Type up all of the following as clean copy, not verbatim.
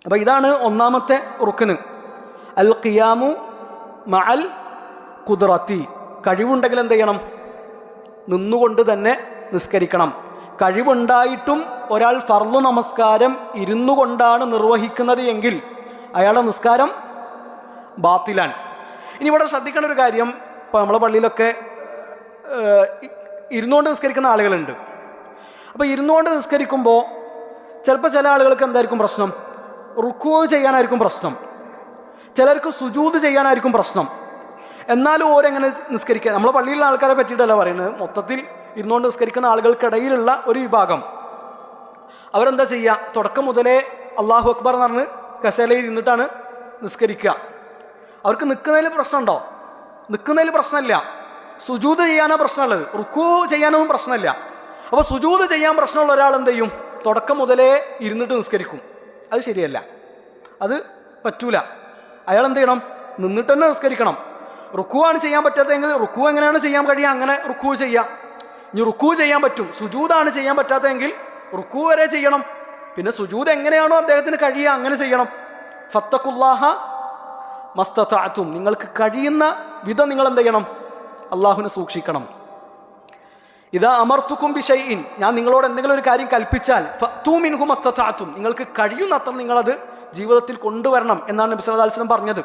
അപ്പോൾ ഇതാണ് ഒന്നാമത്തെ റുക്ന്, അൽ ഖിയാമു മഅൽ ഖുദ്റത്തി. കഴിവുണ്ടെങ്കിൽ എന്ത് ചെയ്യണം? നിന്നുകൊണ്ട് തന്നെ നിസ്കരിക്കണം. കഴിവുണ്ടായിട്ടും ഒരാൾ ഫർള് നമസ്കാരം ഇരുന്നു കൊണ്ടാണ് നിർവഹിക്കുന്നത് എങ്കിൽ അയാളുടെ നിസ്കാരം ബാത്തിലാണ്. ഇനി ഇവിടെ ശ്രദ്ധിക്കേണ്ട ഒരു കാര്യം, ഇപ്പോൾ നമ്മളെ പള്ളിയിലൊക്കെ ഇരുന്നുകൊണ്ട് നിസ്കരിക്കുന്ന ആളുകളുണ്ട്. അപ്പോൾ ഇരുന്നുകൊണ്ട് നിസ്കരിക്കുമ്പോൾ ചിലപ്പോൾ ചില ആളുകൾക്ക് എന്തായിരിക്കും പ്രശ്നം? റുക്കൂ ചെയ്യാനായിരിക്കും പ്രശ്നം, ചിലർക്ക് സുജൂദ് ചെയ്യാനായിരിക്കും പ്രശ്നം. എന്നാലും ഓരെങ്ങനെ നിസ്കരിക്കുക? നമ്മളെ പള്ളിയിലുള്ള ആൾക്കാരെ പറ്റിയിട്ടല്ല പറയുന്നത്, മൊത്തത്തിൽ ഇരുന്നുകൊണ്ട് നിസ്കരിക്കുന്ന ആളുകൾക്കിടയിലുള്ള ഒരു വിഭാഗം. അവരെന്താ ചെയ്യുക? തുടക്കം മുതലേ അള്ളാഹു അക്ബർ എന്ന് പറഞ്ഞ് കസേലയിൽ ഇരുന്നിട്ടാണ് നിസ്കരിക്കുക. അവർക്ക് നിൽക്കുന്നതിൽ പ്രശ്നമുണ്ടോ? നിൽക്കുന്നതിൽ പ്രശ്നമില്ല. സുജൂദ് ചെയ്യാനാണ് പ്രശ്നമുള്ളത്, റുക്കൂ ചെയ്യാനും പ്രശ്നമില്ല. അപ്പോൾ സുജൂദ് ചെയ്യാൻ പ്രശ്നമുള്ള ഒരാൾ എന്ത് ചെയ്യും? തുടക്കം മുതലേ ഇരുന്നിട്ട് നിസ്കരിക്കും. അത് ശരിയല്ല, അത് പറ്റൂല. അയാൾ എന്ത് ചെയ്യണം? നിന്നിട്ട് തന്നെ നിസ്കരിക്കണം. റുക്കൂ ആണ് ചെയ്യാൻ പറ്റാത്തതെങ്കിൽ റുക്കൂ എങ്ങനെയാണ് ചെയ്യാൻ കഴിയുക? അങ്ങനെ റുക്കൂ ചെയ്യാം. ഇനി റുക്കൂ ചെയ്യാൻ പറ്റും, സുജൂദാണ് ചെയ്യാൻ പറ്റാത്തതെങ്കിൽ റുക്കൂ വരെ ചെയ്യണം. പിന്നെ സുജൂദ് എങ്ങനെയാണോ അദ്ദേഹത്തിന് കഴിയുക അങ്ങനെ ചെയ്യണം. ഫത്തഖുല്ലാഹ മസ്തതഅതും, നിങ്ങൾക്ക് കഴിയുന്ന വിധം നിങ്ങൾ എന്ത് ചെയ്യണം? അള്ളാഹുവിനെ സൂക്ഷിക്കണം. ഇദാ അമർതുക്കും ബിശൈഇൻ, ഞാൻ നിങ്ങളോട് എന്തെങ്കിലും ഒരു കാര്യം കൽപ്പിച്ചാൽ ഫഅ്തു മിൻഹു മസ്തതഅതും, നിങ്ങൾക്ക് കഴിയുന്നത്ര നിങ്ങളത് ജീവിതത്തിൽ കൊണ്ടുവരണം എന്നാണ് നബി സല്ലല്ലാഹു അലൈഹി വസല്ലം പറഞ്ഞത്.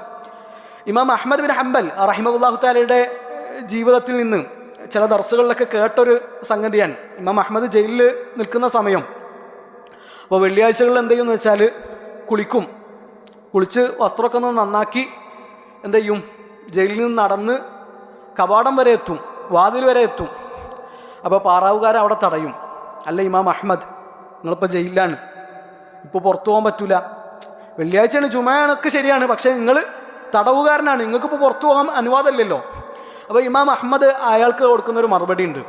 ഇമാം അഹ്മദ് ബിൻ ഹംബൽ റഹിമഹുല്ലാഹു തആലയുടെ ജീവിതത്തിൽ നിന്ന് ചില ദർസുകളിലൊക്കെ കേട്ടൊരു സംഗതിയാണ്. ഇമാം അഹ്മദ് ജയിലിൽ നിൽക്കുന്ന സമയം, അപ്പോൾ വെള്ളിയാഴ്ചകളിൽ എന്ത് ചെയ്യുമെന്ന് വെച്ചാൽ കുളിച്ച് വസ്ത്രമൊക്കെ ഒന്ന് നന്നാക്കി എന്ത് ചെയ്യും? ജയിലിൽ നിന്ന് നടന്ന് കവാടം വരെ എത്തും, വാതിൽ വരെ എത്തും. അപ്പോൾ പാറാവുകാരൻ അവിടെ തടയും. അല്ല ഇമാം അഹ്മദ്, നിങ്ങളിപ്പോൾ ജയിലിലാണ്, ഇപ്പോൾ പുറത്തു പോകാൻ പറ്റൂല, വെള്ളിയാഴ്ചയാണ് ജുമയാണൊക്കെ ശരിയാണ്, പക്ഷേ നിങ്ങൾ തടവുകാരനാണ്, നിങ്ങൾക്കിപ്പോൾ പുറത്തു പോകാൻ അനുവാദമില്ലല്ലോ. അപ്പോൾ ഇമാം അഹ്മദ് അയാൾക്ക് കൊടുക്കുന്നൊരു മറുപടി ഉണ്ട്.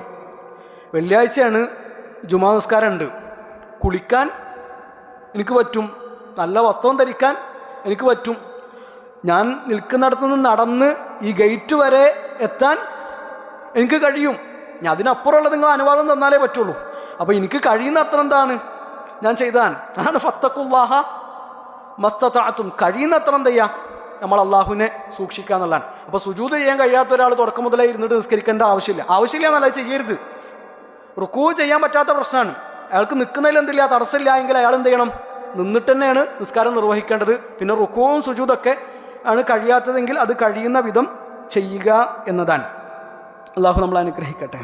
വെള്ളിയാഴ്ചയാണ്, ജുമാ നിസ്കാരം ഉണ്ട്, കുളിക്കാൻ എനിക്ക് പറ്റും, നല്ല വസ്ത്രം ധരിക്കാൻ എനിക്ക് പറ്റും, ഞാൻ നിൽക്കുന്നിടത്ത് നിന്ന് നടന്ന് ഈ ഗേറ്റ് വരെ എത്താൻ എനിക്ക് കഴിയും, ഞാൻ അതിനപ്പുറമുള്ള നിങ്ങൾ അനുവാദം തന്നാലേ പറ്റുള്ളൂ. അപ്പോൾ എനിക്ക് കഴിയുന്ന അത്ര എന്താണ് ഞാൻ ചെയ്താൻ. അതാണ് ഫത്തഖുല്ലാഹ മസ്തതഅതും, കഴിയുന്ന അത്ര എന്ത് ചെയ്യുക? നമ്മൾ അള്ളാഹുവിനെ സൂക്ഷിക്കുക എന്നുള്ളതാണ്. അപ്പോൾ സുജൂദ് ചെയ്യാൻ കഴിയാത്ത ഒരാൾ തുടക്കം മുതലേ ഇരുന്നിട്ട് നിസ്കരിക്കേണ്ട ആവശ്യമില്ല എന്നല്ല, ചെയ്യരുത്. റുക്കൂ ചെയ്യാൻ പറ്റാത്ത പ്രശ്നമാണ്, അയാൾക്ക് നിൽക്കുന്നതിൽ എന്തില്ല, തടസ്സമില്ല എങ്കിൽ അയാൾ എന്ത് ചെയ്യണം? നിന്നിട്ട് തന്നെയാണ് നിസ്കാരം നിർവഹിക്കേണ്ടത്. പിന്നെ റുക്കൂവും സുജൂദൊക്കെ ആണ് കഴിയാത്തതെങ്കിൽ അത് കഴിയുന്ന വിധം ചെയ്യുക എന്നതാണ്. അള്ളാഹു നമ്മളെ അനുഗ്രഹിക്കട്ടെ.